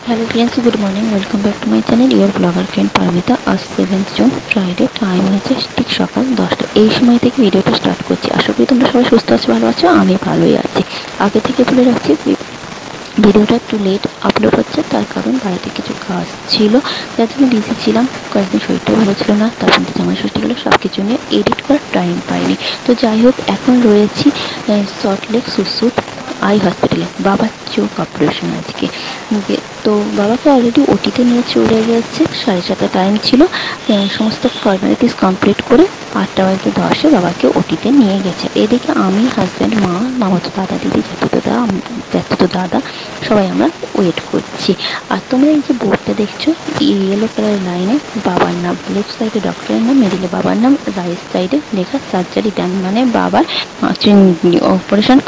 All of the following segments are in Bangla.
Hello friends, good morning. Welcome back to my channel your blogger friend Paramita. आज 7 জুন ফ্রাইডে, টাইম হচ্ছে ঠিক সকাল 10টা। এই সময় থেকে ভিডিওটা স্টার্ট করছি। আশা করি তোমরা সবাই সুস্থ আছো, ভালো আছো। আমি ভালোই আছি। আগে থেকে বলে রাখছি, ভিডিওটা একটু লেট আপলোড হচ্ছে, তার কারণ বাড়িতে কিছু কাজ ছিল, যার জন্য বিজি ছিলাম। কয়েকদিন শরীরটাও ভালো ছিল না, তারপর জামাই ষষ্ঠী গেলো, সব কিছু নিয়ে এডিট করার টাইম পাইনি। তো যাই হোক, এখন রয়েছি সল্টলেক সুসুদ আই হসপিটালে। বাবার চোখ অপারেশন আজকে। তো বাবাকে অলরেডি ওটিতে নিয়ে চলে গেছে। 7:30 টাইম ছিল। সমস্ত ফর্মালিটিস কমপ্লিট করে 8:10 বাবাকে ওটিতে নিয়ে গেছে। এদিকে আমি, হাজব্যান্ড, মা, মামাতো দাদা, দিদি, চাচাতো দাদা সবাই আমরা ওয়েট করছি। আর তোমরা এই যে বোর্ডটা দেখছো, ইয়েলো কালারের লাইনে বাবার নাম, লেফট সাইডে ডক্টরের নাম, মিডিলে বাবার নাম, রাইট সাইডে লেখা সার্জারি ডান, মানে বাবার অপারেশন।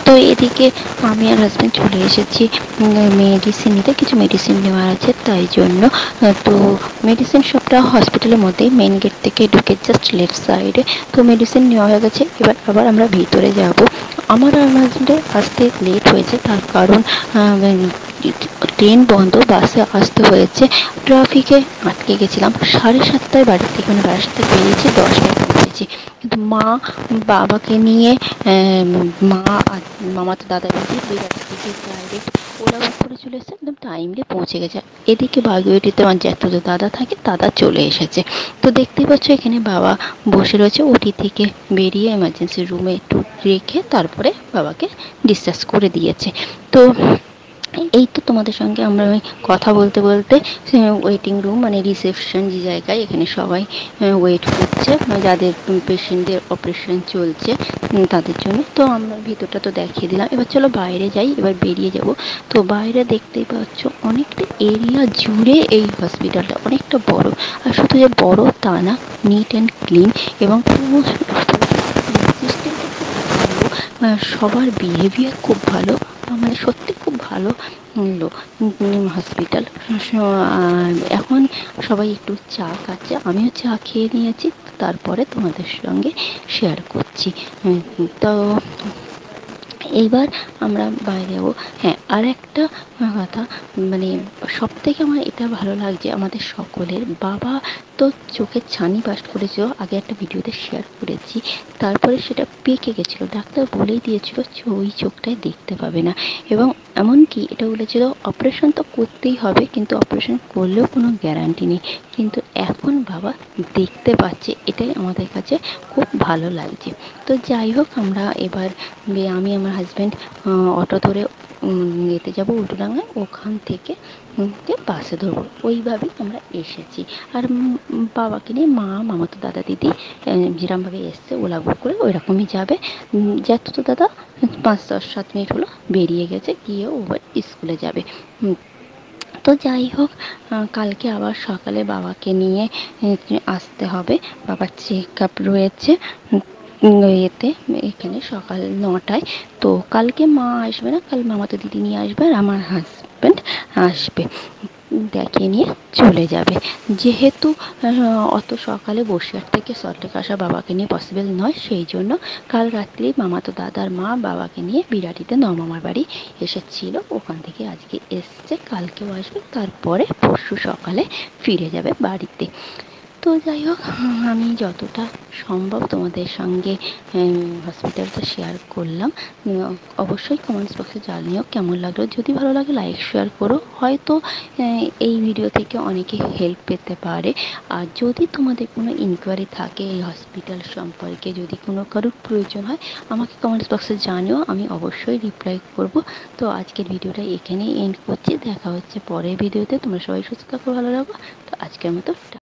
তো এদিকে আমি আর হাজব্যান্ড চলে এসেছি মেডিসিন নিতে। কিছু মেডিসিন নেওয়ার আছে, তাই জন্য। তো মেডিসিন শপটা হসপিটালের মধ্যেই, মেন গেট থেকে ঢুকে জাস্ট লেফট সাইডে। তো মেডিসিন নেওয়া হয়ে গেছে, এবার আবার আমরা ভিতরে যাব। আমার আর হাজব্যান্ডের আসতে লেট হয়েছে, তার কারণ ট্রেন বন্ধ, বাসে আসতে হয়েছে। ট্রাফিকে আটকে গেছিলাম। 7:30 বাড়ি থেকে, মানে বাসাতে বেরিয়েছি, 10টায় পৌঁছেছি। কিন্তু মা বাবাকে নিয়ে, মা আর মামাতো দাদা দিদি বিরাট থেকে ডাইরেক্ট ওলা বুক করে চলে এসেছে, একদম টাইমলি পৌঁছে গেছে। এদিকে বাগুইটিতে আমার জ্যাঠতো দাদা থাকে, দাদা চলে এসেছে। তো দেখতেই পাচ্ছ এখানে বাবা বসে রয়েছে। ওটি থেকে বেরিয়ে এমার্জেন্সি রুমে একটু রেখে তারপরে বাবাকে ডিসচার্জ করে দিয়েছে। তো এই তো তোমাদের সঙ্গে আমরা কথা বলতে বলতে ওয়েটিং রুম, মানে রিসেপশন যে জায়গায়, এখানে সবাই ওয়েট করছে, যাদের পেশেন্টদের অপারেশন চলছে তাদের জন্য। তো আমরা ভিতরটা তো দেখিয়ে দিলাম, এবার চলো বাইরে যাই, এবার বেরিয়ে যাব। তো বাইরে দেখতেই পাচ্ছ অনেকটা এরিয়া জুড়ে এই হসপিটালটা অনেকটা বড়। আর শুধু যে বড় তা না, নিট অ্যান্ড ক্লিন, এবং সবার বিহেভিয়ার খুব ভালো, মানে সত্যি খুব ভালো হসপিটাল। এখন সবাই একটু চা খাচ্ছে, আমিও চা খেয়ে নিয়েছি, তারপরে তোমাদের সঙ্গে শেয়ার করছি। তো এইবার আমরা বাইরে যাবো। হ্যাঁ, আর একটা কথা, মানে সব থেকে আমার এটা ভালো লাগছে, আমাদের সকলের বাবা তো চোখের ছানি বাস্ট করেছিল, আগে একটা ভিডিওতে শেয়ার করেছি। তারপরে সেটা পেকে গেছিলো, ডাক্তার বলেই দিয়েছিল ওই চোখটায় দেখতে পাবে না, এবং এমনকি এটা বলেছিল অপারেশন তো করতেই হবে, কিন্তু অপারেশন করলেও কোনো গ্যারান্টি নেই। কিন্তু এখন বাবা দেখতে পাচ্ছে, এটাই আমাদের কাছে খুব ভালো লাগছে। তো যাই হোক, আমরা এবার আমি আমার হাজব্যান্ড অটো ধরে এতে যাবো উল্টোডাঙায়, ওখান থেকে বাসে ধরবো। ওইভাবেই আমরা এসেছি। আর বাবাকে নিয়ে মা, মামাতো দাদা, দিদি যেরকমভাবে এসছে ওলা বুক করে ওইরকমই যাবে। জ্যাঠতো দাদা 5-10-7 মিনিট হলো বেরিয়ে গেছে, গিয়ে ওবার স্কুলে যাবে। তো যাই হোক, কালকে আবার সকালে বাবাকে নিয়ে আসতে হবে। বাবার চেক আপ রয়েছে এতে, এখানে সকাল 9টায়। তো কালকে মা আসবে না, কাল মামাতো দিদি নিয়ে আসবে, আর আমার হাজব্যান্ড আসবে, দেখিয়ে নিয়ে চলে যাবে। যেহেতু অত সকালে বসিরহাট থেকে সল্টলেক আসা বাবাকে নিয়ে পসিবল নয়, সেই জন্য কাল রাত্রি মামাতো দাদার মা বাবাকে নিয়ে বিরাটিতে নমামার বাড়ি এসেছিল, ওখান থেকে আজকে এসছে, কালকেও আসবে, তারপরে পরশু সকালে ফিরে যাবে বাড়িতে। তো যাই হোক, আমি যতটা সম্ভব তোমাদের সঙ্গে হসপিটালটা শেয়ার করলাম। অবশ্যই কমেন্টস বক্সে জানিও কেমন লাগলো। যদি ভালো লাগে লাইক শেয়ার করো, হয়তো এই ভিডিও থেকে অনেকে হেল্প পেতে পারে। আর যদি তোমাদের কোনো ইনকোয়ারি থাকে এই হসপিটাল সম্পর্কে, যদি কোনো কারোর প্রয়োজন হয়, আমাকে কমেন্টস বক্সে জানিও, আমি অবশ্যই রিপ্লাই করব। তো আজকের ভিডিওটা এখানেই এন্ড করছি, দেখা হচ্ছে পরের ভিডিওতে। তোমরা সবাই সুস্থ থাকো, ভালো রাখো। তো আজকের মতো